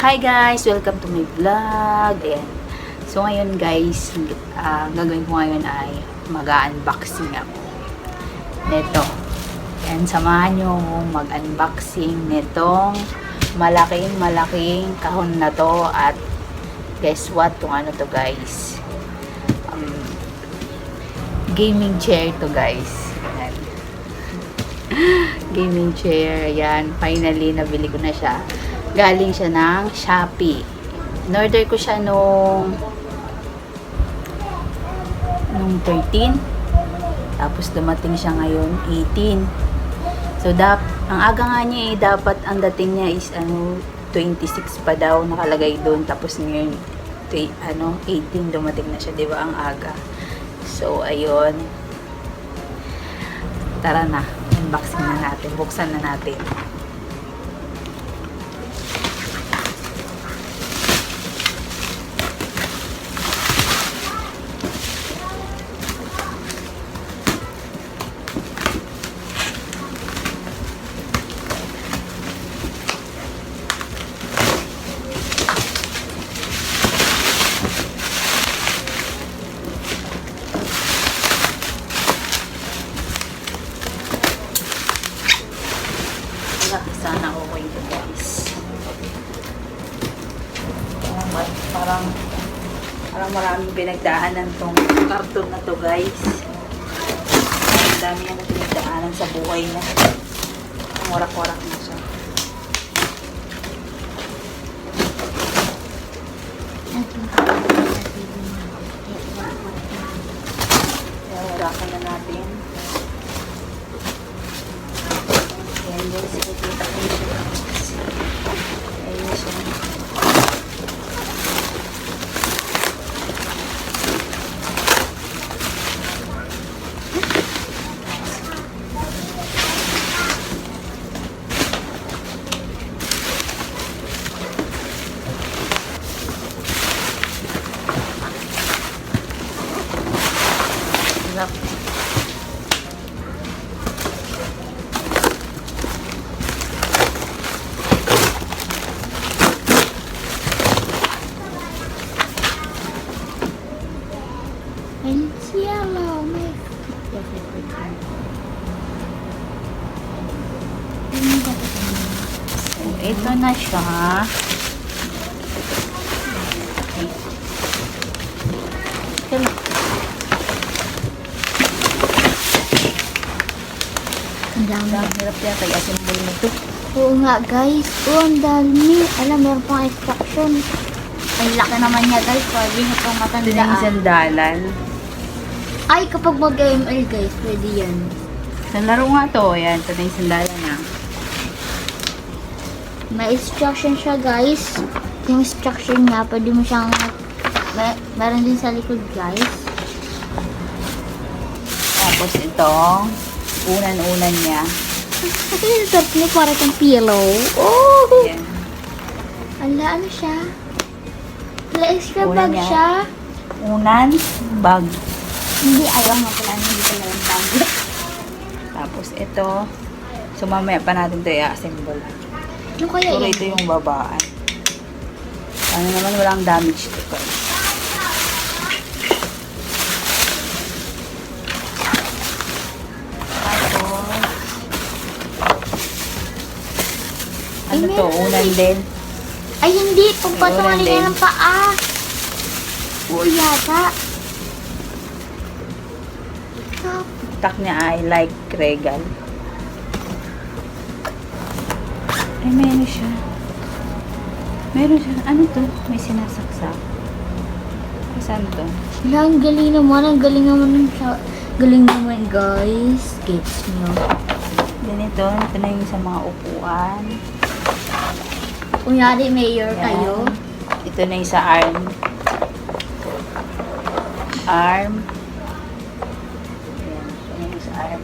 Hi guys! Welcome to my vlog. Ayan. So ngayon guys, gagawin ko ngayon ay mag-unboxing ako. Neto. Ayan, samahan nyo akong mag-unboxing netong malaking kahon na to. At guess what? Kung ano to guys. Gaming chair to guys. Ayan. Gaming chair. Ayan. Finally, nabili ko na siya. Galing siya ng Shopee. In-order ko siya nung 13. Tapos dumating siya ngayon 18. So ang aga nga niya dapat ang dating niya is 26 pa daw nakalagay doon. Tapos ngayon 18 dumating na siya, 'di ba? Ang aga. So ayun. Tara na. Unboxing na natin. Buksan na natin. Sana okay ito guys. Parang maraming pinagdaanan tong karton na to guys. Ang dami niya na pinagdaanan sa buhay niya. Ang warak-warak na siya. Kaya warakan na natin. Ayan guys, ikikita ko siya. Ayan siya. Sarap. It's yellow, So, ito na siya. Okay. Ito na. Ang dami. Ang hirap yata i-assemble mo ito. Oo nga guys. Oo, ang dami. Alam, meron pang instruction. Ang laki naman niya guys. Pwede nyo pang Ito na yung matandaan. sandalan. Ay, kapag mag-ML guys, pwede yan. Sa laro nga to. Ayan, ito na yung sandalan na. May instruction siya guys. Yung instruction niya, pwede mo siyang meron din sa likod guys. Tapos itong unan-unan niya. Kasi yung sarap niya para itong pillow. Oh! Ayan. Ala, ano siya? Wala extra Unan bag niya. siya. Unan, bag. Hindi, ayaw nga pala. Hindi pala yung bag. Tapos ito. So mamaya pa natin ito i-assemble. Ano kaya Puro yan? ito yung babaan. Ano naman walang damage to guys. Ano Ay, to? meron Unan din. din. Ay, hindi. Pagpatungan Ulan niya din. ng paa. Oo, yata. Stop. Tak niya ay like regal. Ay, meron siya. Meron siya. Ano to? May sinasaksak. Ay, saan to? Wala, ang galing naman. Ang galing naman ng galing naman, guys. Gets nyo. Ganito. Ito na yung sa mga upuan. Kunyari, mayor Yan. kayo. Ito na yung sa arm. Arm. Ayan. Ito na yung sa arm.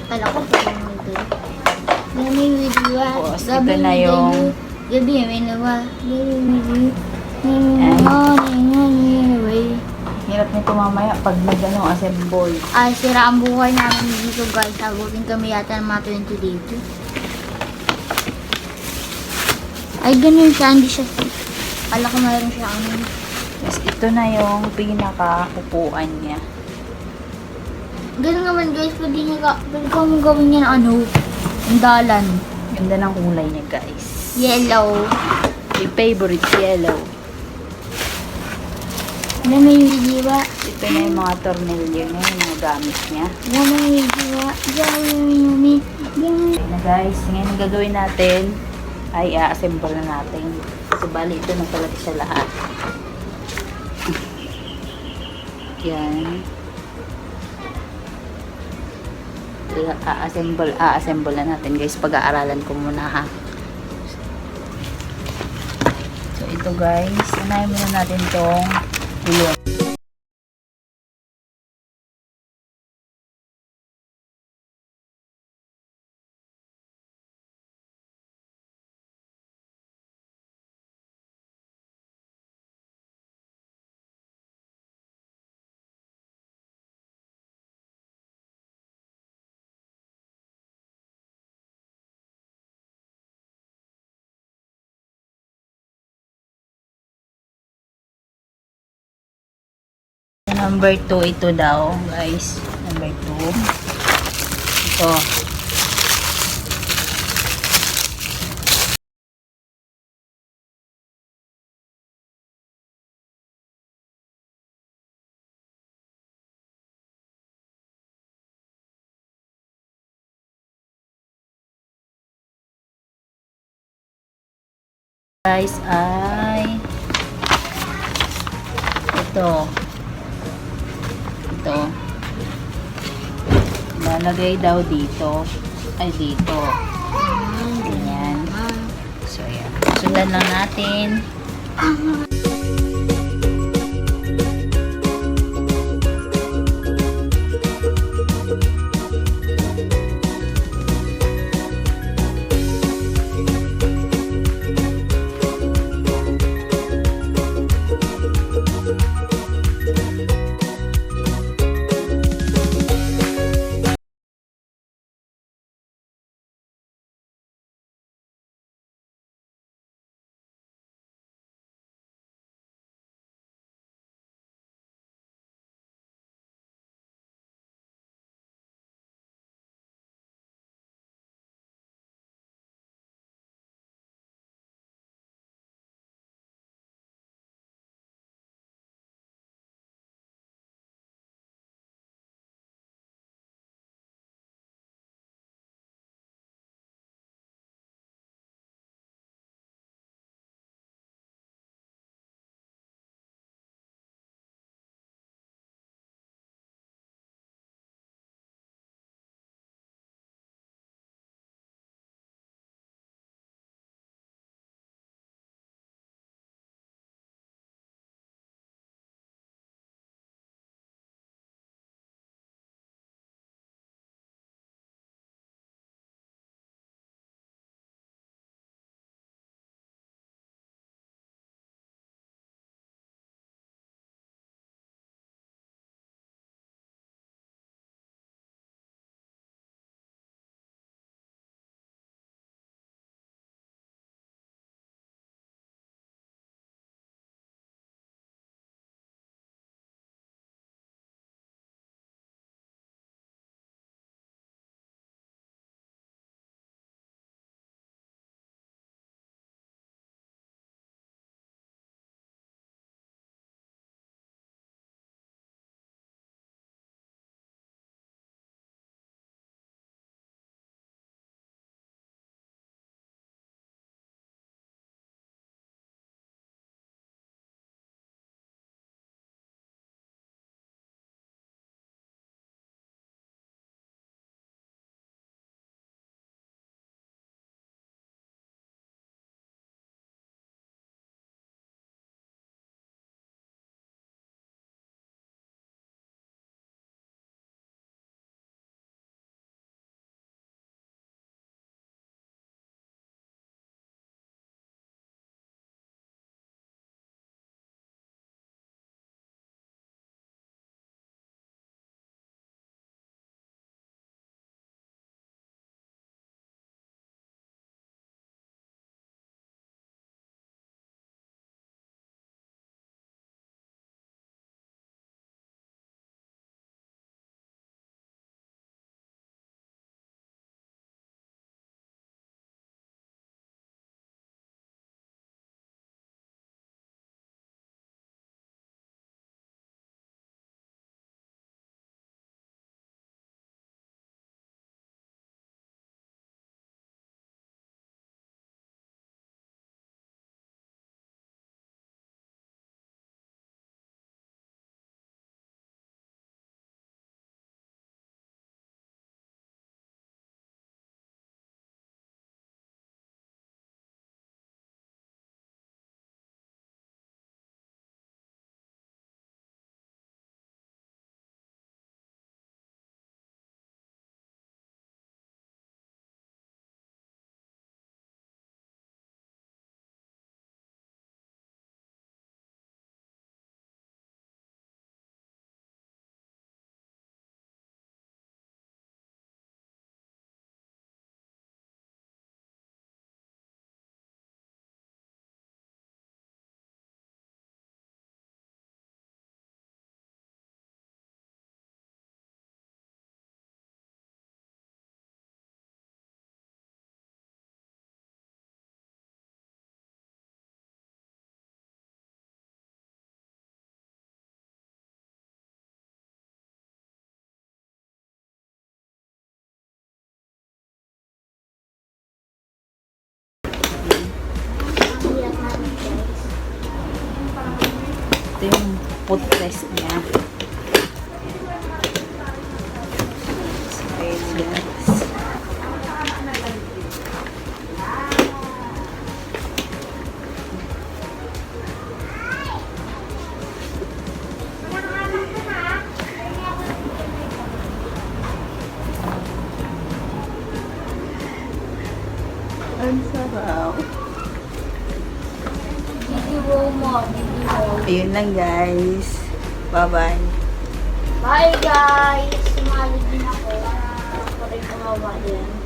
Kala ko pa yung ito. Gabi video ah. Tapos, ito na yung- Gabi may nawa. Gabi video. Hirap nito mamaya pag assemble. Ay, sira ang buhay namin dito guys. Abutin kami yata ng mga 20 dito. Ay, ganun siya. Hindi siya stick. Kala ko mayroon siya ano. Tapos ito na yung pinaka-upuan niya. Ganun naman guys, pwede ko mong gawin yan ano, ang dalan. Ganda ng kulay niya, guys. Yellow. Yung favorite, yellow. Alam mo yung diwa? Ito na yung mga tornilyo niya, yung mga gamit niya. Alam mo yung diwa? Yummy. Okay na guys, ngayon ang gagawin natin ay i-assemble na natin. So, bali, ito na pala siya lahat. Yan. A-assemble na natin guys. Pag-aaralan ko muna ha. So, ito guys, unahin muna natin tong gulong. Number 2 ito daw, guys. Number 2. Ito. Guys, ay ito. Ito. Lalagay daw dito. Ay, dito. Ganyan. So, yan. Sundan lang natin. rest niya. So, ayun guys. Ang sarap. Video mo, video. Ayun lang guys. Bye-bye. Bye guys! Sumali din ako para ako rin gumawa din.